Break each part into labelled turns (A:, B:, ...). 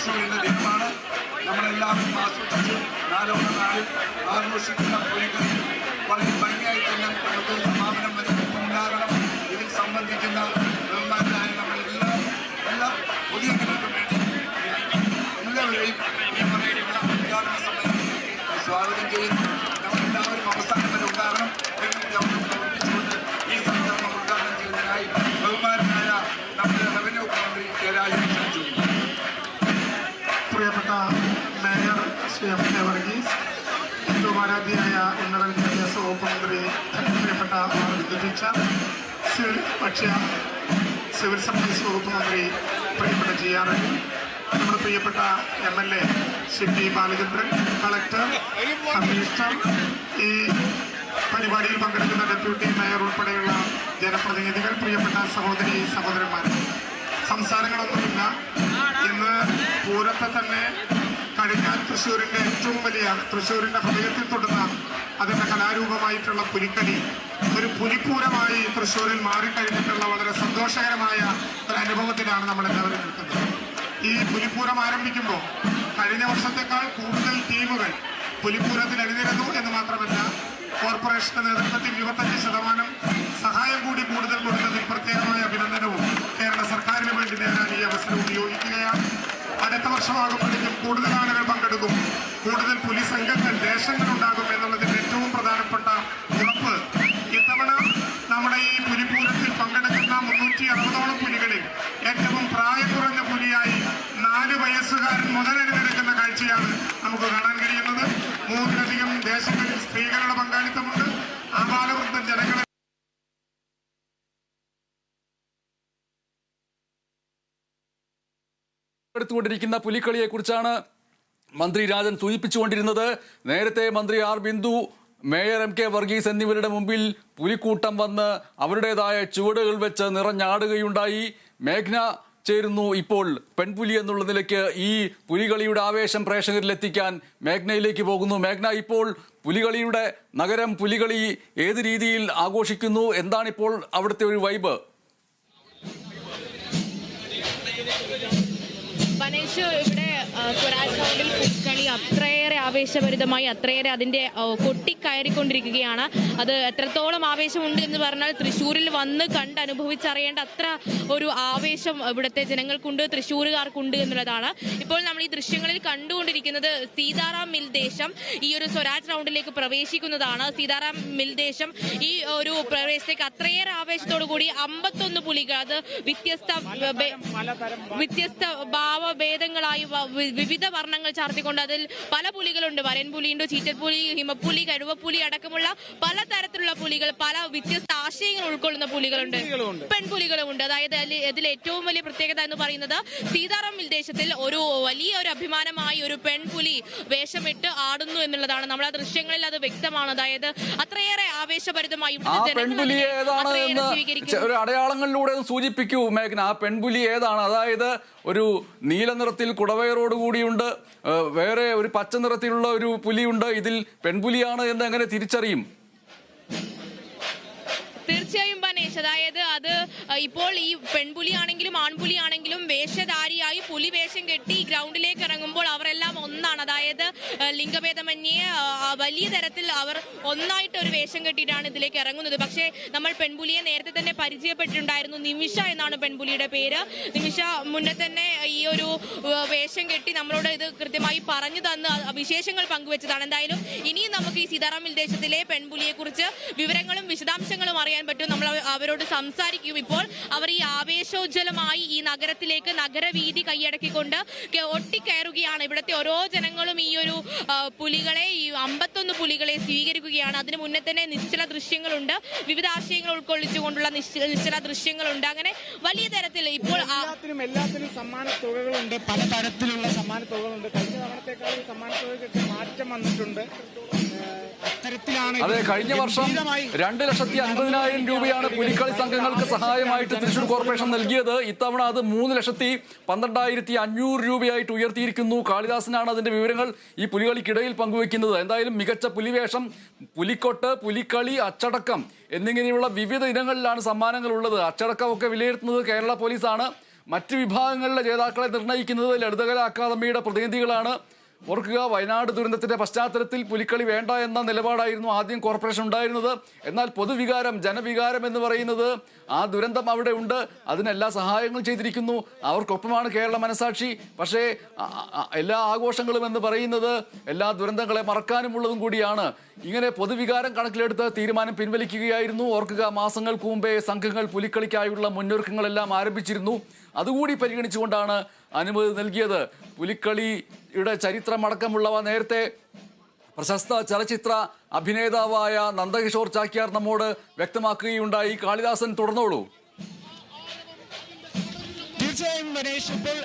A: തൃശ്ശൂരിൻ്റെ ദിനമാണ്. നമ്മളെല്ലാവരും ആസ്വദിച്ച് നാലോളം നാളിൽ ആഘോഷിക്കുന്ന പുലികളി വളരെ ഭംഗിയായി തന്നെ നമുക്ക് സമാപനം ഉണ്ടാകണം. ഇതിൽ സംബന്ധിക്കുന്ന ബഹുമാനരായ എല്ലാ പൊതുജനങ്ങൾക്കും വേണ്ടി എല്ലാവരെയും ഈ പറയുന്ന ഉദ്ഘാടന സമ്മേളനത്തിലേക്ക് സ്വാഗതം ചെയ്യുന്നു. നമ്മളെല്ലാവരും അവസാനം വരെ ഉണ്ടാകണം. പ്രവർത്തിച്ചുകൊണ്ട് ഈ സമ്മേളനം ഉദ്ഘാടനം ചെയ്യുന്നതിനായി ബഹുമാനനായ നമ്മുടെ റവന്യൂ മന്ത്രി കെ രാജൻ ക്ഷണിച്ചു.
B: പ്രിയപ്പെട്ട mayor Shri M K Varghese, ഏറ്റവും ആരാധ്യയായ ഉന്നത വിദ്യാഭ്യാസ വകുപ്പ് മന്ത്രി പ്രിയപ്പെട്ട ടീച്ചർ, സിവിൽ സപ്ലൈസ് വകുപ്പ് മന്ത്രി പ്രിയപ്പെട്ട GR, നമ്മുടെ പ്രിയപ്പെട്ട MLA Shri P Balachandran, collector, commissioner, ഈ പരിപാടിയിൽ പങ്കെടുക്കുന്ന ഡെപ്യൂട്ടി മേയർ ഉൾപ്പെടെയുള്ള ജനപ്രതിനിധികൾ, പ്രിയപ്പെട്ട സഹോദരി സഹോദരന്മാർ, സംസാരങ്ങളൊന്നുമില്ല. ഇന്ന് പൂരത്തെ തന്നെ കഴിഞ്ഞാൽ തൃശ്ശൂരിൻ്റെ ഏറ്റവും വലിയ, തൃശ്ശൂരിൻ്റെ ഹൃദയത്തിൽ തൊടുന്ന അതിൻ്റെ കലാരൂപമായിട്ടുള്ള പുലിക്കളി ഒരു പുലിപ്പൂരമായി തൃശ്ശൂരിൽ മാറിക്കഴിഞ്ഞിട്ടുള്ള വളരെ സന്തോഷകരമായ ഒരു അനുഭവത്തിലാണ് നമ്മളെല്ലാവരും നിൽക്കുന്നത്. ഈ പുലിപ്പൂരം ആരംഭിക്കുമ്പോൾ കഴിഞ്ഞ വർഷത്തേക്കാൾ കൂടുതൽ ടീമുകൾ പുലിപ്പൂരത്തിൽ അണിനിരന്നു എന്ന് മാത്രമല്ല, കോർപ്പറേഷന്റെ നേതൃത്വത്തിൽ 25% സഹായം കൂടി കൂടുതൽ കൊടുത്തതിൽ പ്രത്യേകമായ അഭിനന്ദനവും കേരള സർക്കാരിന് വേണ്ടി നേടാൻ ഈ അവസരം ഉപയോഗിക്കുകയാണ്. അടുത്ത വർഷമാകുമ്പോഴേക്കും കൂടുതൽ ആളുകൾ പങ്കെടുക്കും, കൂടുതൽ പുലി സംഘങ്ങൾ, ദേശങ്ങളുണ്ടാകും എന്നുള്ളതിന്റെ ഏറ്റവും പ്രധാനപ്പെട്ട ഉറപ്പ് ഇത്തവണ നമ്മുടെ ഈ പുലിപൂരത്തിൽ പങ്കെടുക്കുന്ന 360ഓളം പുലികളിൽ ഏറ്റവും പ്രായം കുറഞ്ഞ പുലിയായി 4 വയസ്സുകാരൻ മുതലെടുക്കുന്ന കാഴ്ചയാണ് നമുക്ക് കാണാൻ കഴിയുന്നത്. 3ലധികം ദേശങ്ങളിൽ സ്ത്രീകളുടെ പങ്കാളിത്തമുണ്ട്. ആബാലവൃദ്ധ ജനങ്ങളെ
C: എടുത്തുകൊണ്ടിരിക്കുന്ന പുലിക്കളിയെ കുറിച്ചാണ് മന്ത്രി രാജൻ സൂചിപ്പിച്ചുകൊണ്ടിരുന്നത്. നേരത്തെ മന്ത്രി R Bindu, mayor M K Varghese എന്നിവരുടെ മുമ്പിൽ പുലിക്കൂട്ടം വന്ന് അവരുടേതായ ചുവടുകൾ വെച്ച് നിറഞ്ഞാടുകയുണ്ടായി. മേഘ്ന ചേരുന്നു ഇപ്പോൾ. പെൺപുലി എന്നുള്ള നിലയ്ക്ക് ഈ പുലികളിയുടെ ആവേശം പ്രേക്ഷകരിലെത്തിക്കാൻ മേഘ്നയിലേക്ക് പോകുന്നു. മേഘ്ന, ഇപ്പോൾ പുലികളിയുടെ നഗരം, പുലികളി ഏത് രീതിയിൽ ആഘോഷിക്കുന്നു? എന്താണിപ്പോൾ അവിടുത്തെ ഒരു വൈബ്?
D: ഇവിടെ സ്വരാജ് റൗണ്ടിൽ പുലിക്കളി അത്രയേറെ ആവേശഭരിതമായി, അത്രയേറെ അതിൻ്റെ കൊട്ടിക്കയറിക്കൊണ്ടിരിക്കുകയാണ്. അത് എത്രത്തോളം ആവേശമുണ്ട് എന്ന് പറഞ്ഞാൽ തൃശ്ശൂരിൽ വന്ന് കണ്ട് അനുഭവിച്ചറിയേണ്ട അത്ര ഒരു ആവേശം ഇവിടുത്തെ ജനങ്ങൾക്കുണ്ട്, തൃശ്ശൂരുകാർക്കുണ്ട് എന്നുള്ളതാണ്. ഇപ്പോൾ നമ്മൾ ഈ ദൃശ്യങ്ങളിൽ കണ്ടുകൊണ്ടിരിക്കുന്നത് സീതാറാം മിൽ ദേശം ഈ ഒരു സ്വരാജ് റൗണ്ടിലേക്ക് പ്രവേശിക്കുന്നതാണ്. സീതാറാം മിൽ ദേശം ഈ ഒരു പ്രവേശത്തേക്ക് അത്രയേറെ ആവേശത്തോടു കൂടി 51 പുലികൾ, അത് വ്യത്യസ്ത ഭാവഭേദങ്ങളായി വിവിധ വർണ്ണങ്ങൾ ചാർത്തിക്കൊണ്ട് അതിൽ പല പുലികളുണ്ട്. വരൻപുലിയുണ്ട്, ചീറ്റൽപുലി, ഹിമപ്പുലി, കഴുവപ്പുലി അടക്കമുള്ള പലതരത്തിലുള്ള പുലികൾ, പല വ്യത്യസ്ത ആശയങ്ങൾ ഉൾക്കൊള്ളുന്ന പുലികളുണ്ട്, പെൺപുലികളുമുണ്ട്. അതായത് ഇതിൽ ഏറ്റവും വലിയ പ്രത്യേകത എന്ന് പറയുന്നത് സീതാറാം മിൽ ദേശത്തിൽ വലിയൊരു അഭിമാനമായി ഒരു പെൺപുലി വേഷമിട്ട് ആടുന്നു എന്നുള്ളതാണ്. നമ്മൾ ആ ദൃശ്യങ്ങളിൽ അത് വ്യക്തമാണ്. അതായത് അത്രയേറെ ആവേശഭരിതമായി
C: ഒരു അടയാളങ്ങളിലൂടെ സൂചിപ്പിക്കൂ മേഘ്ന. ആ പെൺപുലി ഏതാണ്? അതായത് ഒരു നീല നിറത്തിൽ കുടവയറോടുകൂടിയുണ്ട്, വേറെ ഒരു പച്ച നിറത്തിലുള്ള ഒരു പുലിയുണ്ട്. ഇതിൽ പെൺപുലിയാണ് എന്ന് എങ്ങനെ തിരിച്ചറിയും?
D: തീർച്ചയായും ബനേഷ്, അതായത് അത് ഇപ്പോൾ ഈ പെൺപുലിയാണെങ്കിലും ആൺപുലിയാണെങ്കിലും വേഷധാരിയായി പുലി വേഷം കെട്ടി ഗ്രൗണ്ടിലേക്ക് ഇറങ്ങുമ്പോൾ അവരെല്ലാം ഒന്നാണ്. അതായത് ലിംഗഭേദമന്യേ വലിയ തരത്തിൽ അവർ ഒന്നായിട്ട് ഒരു വേഷം കെട്ടിയിട്ടാണ് ഇതിലേക്ക് ഇറങ്ങുന്നത്. പക്ഷേ നമ്മൾ പെൺപുലിയെ നേരത്തെ തന്നെ പരിചയപ്പെട്ടിട്ടുണ്ടായിരുന്നു. നിമിഷ എന്നാണ് പെൺപുലിയുടെ പേര്. നിമിഷ മുന്നേ തന്നെ ഈ ഒരു വേഷം കെട്ടി നമ്മളോട് ഇത് കൃത്യമായി പറഞ്ഞു തന്ന് വിശേഷങ്ങൾ പങ്കുവെച്ചതാണ്. എന്തായാലും ഇനിയും നമുക്ക് ഈ സീതാറാം മിൽ ദേശത്തിലെ പെൺപുലിയെ കുറിച്ച് വിവരങ്ങളും വിശദാംശങ്ങളും അറിയാൻ പറ്റും. നമ്മൾ അവരോട് സംസാരിക്കും. ഇപ്പോൾ അവർ ഈ ആവേശോജ്വലമായി ഈ നഗരത്തിലേക്ക്, നഗരവീതി കൈയടക്കിക്കൊണ്ട് ഒട്ടിക്കയറുകയാണ്. ഇവിടുത്തെ ഓരോ ജനങ്ങളും ഈ ഒരു പുലികളെ, ഈ 51 പുലികളെ സ്വീകരിക്കുകയാണ്. അതിന് മുന്നേ തന്നെ നിശ്ചല ദൃശ്യങ്ങളുണ്ട്, വിവിധ ആശയങ്ങൾ ഉൾക്കൊള്ളിച്ചുകൊണ്ടുള്ള നിശ്ചല ദൃശ്യങ്ങളുണ്ട്. അങ്ങനെ വലിയ തരത്തിൽ ഇപ്പോൾ
E: എല്ലാത്തിനും സമ്മാന തുകകളുണ്ട്, പലതരത്തിലുള്ള സമ്മാന തുകകളുണ്ട്. കഴിഞ്ഞ തവണത്തേക്കാൾ സമ്മാന തുകയ്ക്കൊക്കെ മാറ്റം വന്നിട്ടുണ്ട്.
C: അതെ, കഴിഞ്ഞ വർഷം 2,50,000 രൂപയാണ് പുലിക്കളി സംഘങ്ങൾക്ക് സഹായമായിട്ട് തൃശ്ശൂർ കോർപ്പറേഷൻ നൽകിയത്. ഇത്തവണ അത് 3,12,500 രൂപയായിട്ട് ഉയർത്തിയിരിക്കുന്നു. കാളിദാസനാണ് അതിന്റെ വിവരങ്ങൾ ഈ പുലികളിക്കിടയിൽ പങ്കുവെക്കുന്നത്. എന്തായാലും മികച്ച പുലിവേഷം, പുലിക്കൊട്ട്, പുലിക്കളി, അച്ചടക്കം എന്നിങ്ങനെയുള്ള വിവിധ ഇനങ്ങളിലാണ് സമ്മാനങ്ങൾ ഉള്ളത്. അച്ചടക്കമൊക്കെ വിലയിരുത്തുന്നത് കേരള പോലീസാണ്. മറ്റ് വിഭാഗങ്ങളിലെ ജേതാക്കളെ നിർണ്ണയിക്കുന്നത് ലളിതകലാ അക്കാദമിയുടെ പ്രതിനിധികളാണ്. ഓർക്കുക, വയനാട് ദുരന്തത്തിന്റെ പശ്ചാത്തലത്തിൽ പുലിക്കളി വേണ്ട എന്ന നിലപാടായിരുന്നു ആദ്യം കോർപ്പറേഷൻ ഉണ്ടായിരുന്നത്. എന്നാൽ പൊതുവികാരം, ജനവികാരം എന്ന് പറയുന്നത് ആ ദുരന്തം അവിടെ ഉണ്ട്, അതിനെല്ലാ സഹായങ്ങളും ചെയ്തിരിക്കുന്നു, അവർക്കൊപ്പമാണ് കേരള മനസാക്ഷി. പക്ഷേ എല്ലാ ആഘോഷങ്ങളും എന്ന് പറയുന്നത് എല്ലാ ദുരന്തങ്ങളെ മറക്കാനുമുള്ളതും കൂടിയാണ്. ഇങ്ങനെ പൊതുവികാരം കണക്കിലെടുത്ത് തീരുമാനം പിൻവലിക്കുകയായിരുന്നു. ഓർക്കുക, മാസങ്ങൾക്ക് മുമ്പേ സംഘങ്ങൾ പുലിക്കളിക്കായുള്ള മുന്നൊരുക്കങ്ങളെല്ലാം ആരംഭിച്ചിരുന്നു. അതുകൂടി പരിഗണിച്ചുകൊണ്ടാണ് അനുമതി നൽകിയത്. പുലിക്കളിയുടെ ചരിത്രമടക്കമുള്ളവ നേരത്തെ പ്രശസ്ത ചലച്ചിത്ര അഭിനേതാവായ നന്ദകിഷോർ ചാക്യാർ നമ്മോട് വ്യക്തമാക്കുകയുണ്ടായി. കാളിദാസൻ തുടർന്നോളൂ.
E: തീർച്ചയായും മനേഷ്, ഇപ്പോൾ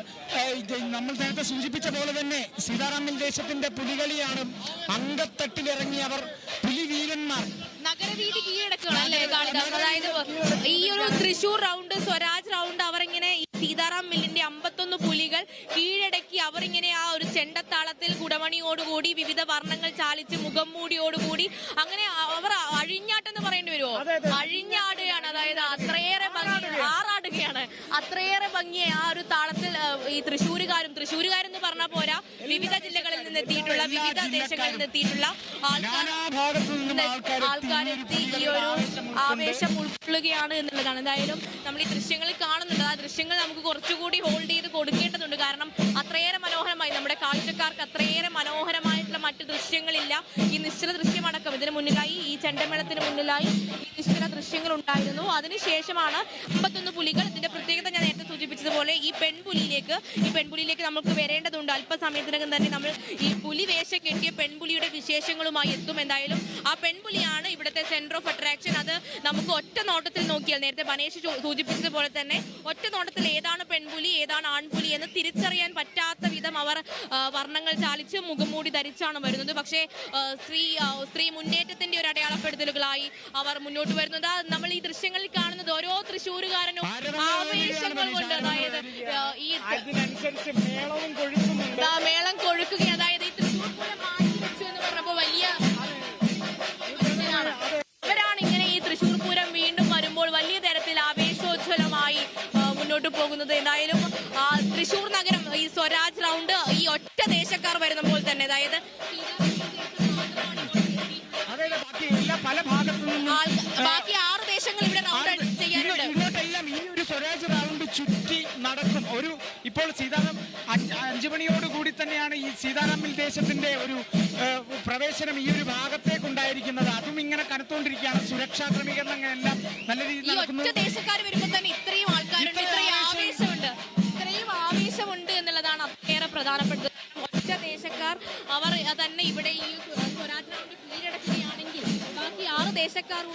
E: നമ്മൾ നേരത്തെ സൂചിപ്പിച്ച പോലെ തന്നെ സീതാറാമിൽ ദേശത്തിന്റെ പുലികളിയാണ്. അങ്കത്തട്ടിലിറങ്ങി അവർ പുലിവീരന്മാർ
D: നഗരവീതി കീഴടക്കുകയാണ് അല്ലേ കാളിദാസ്? അതായത് ഈ ഒരു തൃശൂർ റൗണ്ട്, സ്വരാജ് റൗണ്ട്, അവരിങ്ങനെ സീതാറാം മില്ലിന്റെ 51 പുലികൾ കീഴടക്കി അവരിങ്ങനെ ആ ഒരു ചെണ്ടത്താളത്തിൽ കുടമണിയോടുകൂടി വിവിധ വർണ്ണങ്ങൾ ചാലിച്ച് മുഖം മൂടിയോടുകൂടി അങ്ങനെ അവർ അഴിഞ്ഞാട്ടെന്ന് പറയേണ്ടി വരുമോ? അഴിഞ്ഞാടുകയാണ്. അതായത് അത്രയേറെ ഭംഗി, ആറാടുകയാണ്. അത്രയേറെ ഭംഗിയെ ആ ഒരു താളത്തിൽ ഈ തൃശ്ശൂരുകാരെന്ന് പറഞ്ഞാൽ പോരാ, വിവിധ ജില്ലകളിൽ നിന്ന് എത്തിയിട്ടുള്ള, വിവിധ ദേശങ്ങളിൽ നിന്ന് എത്തിയിട്ടുള്ള ആൾക്കാരെത്തി ഈ ഒരു ആവേശം ഉൾക്കൊള്ളുകയാണ് എന്നുള്ളതാണ്. എന്തായാലും നമ്മൾ ഈ ദൃശ്യങ്ങളിൽ കാണുന്നുണ്ട്. ആ ദൃശ്യങ്ങൾ നമുക്ക് കുറച്ചുകൂടി ഹോൾഡ് ചെയ്ത് കൊടുക്കേണ്ടതുണ്ട്. കാരണം അത്രയേറെ മനോഹരമായി, നമ്മുടെ കാഴ്ചക്കാർക്ക് അത്രയേറെ മനോഹരമായിട്ടുള്ള മറ്റു ദൃശ്യങ്ങളില്ല. ഈ നിശ്ചല ദൃശ്യമടക്കം ഇതിന് മുന്നിലായി, ഈ ചെണ്ടമേളത്തിന് മുന്നിലായി ഈ നിശ്ചല ദൃശ്യങ്ങൾ ഉണ്ടായിരുന്നു. അതിനുശേഷമാണ് 51 പുലികൾ. ഇതിന്റെ പ്രത്യേകത ഞാൻ നേരത്തെ സൂചിപ്പിച്ചതുപോലെ ഈ പെൺപുലിയിലേക്ക് നമുക്ക് വരേണ്ടതുണ്ട്. അല്പസമയത്തിനകം തന്നെ നമ്മൾ ഈ പുലി വേഷം കെട്ടിയ പെൺപുലിയുടെ വിശേഷങ്ങളുമായി എത്തും. എന്തായാലും ആ പെൺപുലിയാണ് ഇവിടുത്തെ സെന്റർ ഓഫ് അട്രാക്ഷൻ. അത് നമുക്ക് ഒറ്റ നോട്ടത്തിൽ നോക്കിയാൽ, നേരത്തെ ബനേഷ് സൂചിപ്പിച്ചതുപോലെ തന്നെ ഒറ്റ നോട്ടത്തിൽ ഏതാണ് പെൺപുലി ഏതാണ് ആൺപുലി എന്ന് തിരിച്ചറിയാൻ പറ്റാത്ത വിധം അവർ വർണ്ണങ്ങൾ ചാലിച്ച് മുഖംമൂടി ധരിച്ചാണ് വരുന്നത്. പക്ഷേ സ്ത്രീ മുന്നേറ്റത്തിന്റെ ഒരു അടയാളപ്പെടുത്തലുകളായി അവർ മുന്നോട്ട് വരുന്നത് നമ്മൾ ഈ ദൃശ്യങ്ങളിൽ കാണുന്നത്. ഓരോ തൃശ്ശൂരുകാരനും ആവേശങ്ങൾ കൊണ്ട്, അതായത് ഈ മേളം കൊഴുക്കുകയാണ്. അതായത് ഈ തൃശ്ശൂർ പൂരം മാറ്റി വെച്ചു എന്ന് പറഞ്ഞപ്പോൾ വലിയ അവരാണ് ഇങ്ങനെ ഈ തൃശ്ശൂർ പൂരം വീണ്ടും വരുമ്പോൾ വലിയ തരത്തിൽ ആവേശോജ്വലമായി മുന്നോട്ട് പോകുന്നത്. എന്തായാലും തൃശ്ശൂർ നഗരം, ഈ സ്വരാജ് റൗണ്ട് ഈ ഒറ്റ ദേശക്കാർ വരുമ്പോൾ തന്നെ, അതായത്
E: പല ഭാഗത്തു നിന്നും
D: ബാക്കി 6 ദേശങ്ങൾ ഇവിടെ റൗണ്ട് ചെയ്യാനുണ്ട്.
E: ഇങ്ങോട്ടെല്ലാം ഈ ഒരു സ്വരാജ് റൗണ്ട് ചുറ്റി നടക്കും. ഇപ്പോൾ സീതാറാം 5 മണിയോടുകൂടി തന്നെയാണ് ഈ സീതാറാമിൽ ദേശത്തിന്റെ ഒരു പ്രവേശനം ഈ ഒരു ഭാഗത്തേക്കുണ്ടായിരിക്കുന്നത്. അതും ഇങ്ങനെ കനത്തുകൊണ്ടിരിക്കുകയാണ്. സുരക്ഷാ ക്രമീകരണങ്ങളെല്ലാം നല്ല രീതിയിൽ നടക്കുന്നു.
D: ഒറ്റ ദേശക്കാർ വരുമ്പോൾ തന്നെ ഇത്രയും ആൾക്കാരുണ്ട്, ഇത്രയും ആവേശമുണ്ട് എന്നുള്ളതാണ് അത്രയേറെ പ്രധാനപ്പെട്ടത്. ഒറ്റ ദേശക്കാർ അവർ തന്നെ ഇവിടെ ഈ സ്വരാജ് റൗണ്ട് കീഴടക്കുകയാണെങ്കിൽ ബാക്കി 6 ദേശക്കാർ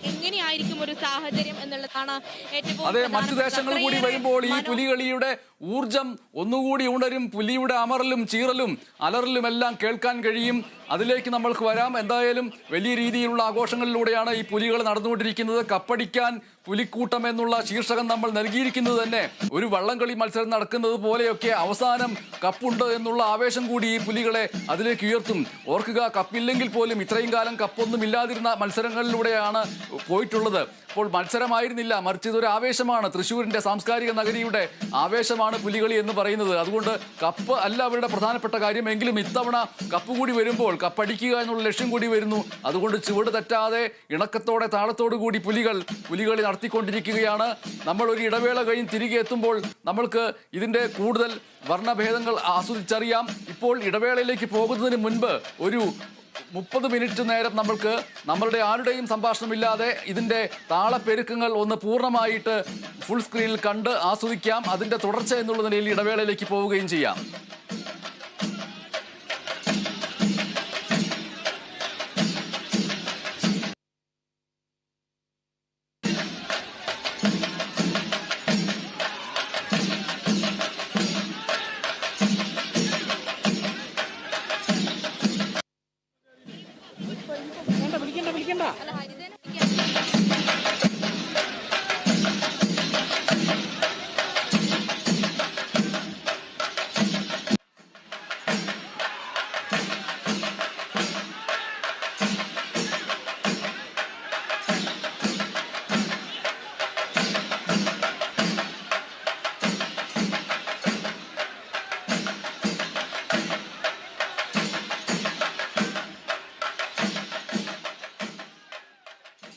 D: എങ്ങനെയായിരിക്കും ഒരു സാഹചര്യം എന്നുള്ളതാണ് ഏറ്റവും.
C: അതെ, മറ്റു ദേശങ്ങൾ കൂടി വരുമ്പോൾ ഈ പുലികളിയുടെ ഊർജം ഒന്നുകൂടി ഉണരും. പുലിയുടെ അമറലും ചീറലും അലറലും എല്ലാം കേൾക്കാൻ കഴിയും. അതിലേക്ക് നമ്മൾക്ക് വരാം. എന്തായാലും വലിയ രീതിയിലുള്ള ആഘോഷങ്ങളിലൂടെയാണ് ഈ പുലികൾ നടന്നുകൊണ്ടിരിക്കുന്നത്. കപ്പടിക്കാൻ പുലിക്കൂട്ടം എന്നുള്ള ശീർഷകം നമ്മൾ നൽകിയിരിക്കുന്നത് തന്നെ ഒരു വള്ളംകളി മത്സരം നടക്കുന്നത് പോലെയൊക്കെ അവസാനം കപ്പുണ്ട് എന്നുള്ള ആവേശം കൂടി ഈ പുലികളെ അതിലേക്ക് ഉയർത്തും. ഓർക്കുക, കപ്പില്ലെങ്കിൽ പോലും ഇത്രയും കാലം കപ്പൊന്നും ഇല്ലാതിരുന്ന മത്സരങ്ങളിലൂടെയാണ് പോയിട്ടുള്ളത്. അപ്പോൾ മത്സരമായിരുന്നില്ല, മറിച്ച് ഇതൊരു ആവേശമാണ്. തൃശ്ശൂരിന്റെ സാംസ്കാരിക നഗരിയുടെ ആവേശമാണ് പുലികളി എന്ന് പറയുന്നത്. അതുകൊണ്ട് കപ്പ് അല്ല അവരുടെ പ്രധാനപ്പെട്ട കാര്യമെങ്കിലും ഇത്തവണ കപ്പ് കൂടി വരുമ്പോൾ കപ്പടിക്കുക എന്നുള്ള ലക്ഷ്യം കൂടി വരുന്നു. അതുകൊണ്ട് ചുവട് തെറ്റാതെ ഇണക്കത്തോടെ താളത്തോടു കൂടി പുലികളി നടത്തിക്കൊണ്ടിരിക്കുകയാണ്. നമ്മൾ ഒരു ഇടവേള കഴിഞ്ഞ് തിരികെ എത്തുമ്പോൾ നമ്മൾക്ക് ഇതിന്റെ കൂടുതൽ വർണ്ണഭേദങ്ങൾ ആസ്വദിച്ചറിയാം. ഇപ്പോൾ ഇടവേളയിലേക്ക് പോകുന്നതിന് മുൻപ് ഒരു 30 മിനിറ്റ് നേരം നമ്മളുടെ ആരുടെയും സംഭാഷണമില്ലാതെ ഇതിന്റെ താളപ്പെരുക്കങ്ങൾ ഒന്ന് പൂർണ്ണമായിട്ട് ഫുൾ സ്ക്രീനിൽ കണ്ട് ആസ്വദിക്കാം. അതിന്റെ തുടർച്ച എന്നുള്ള നിലയിൽ ഇടവേളയിലേക്ക് പോവുകയും ചെയ്യാം.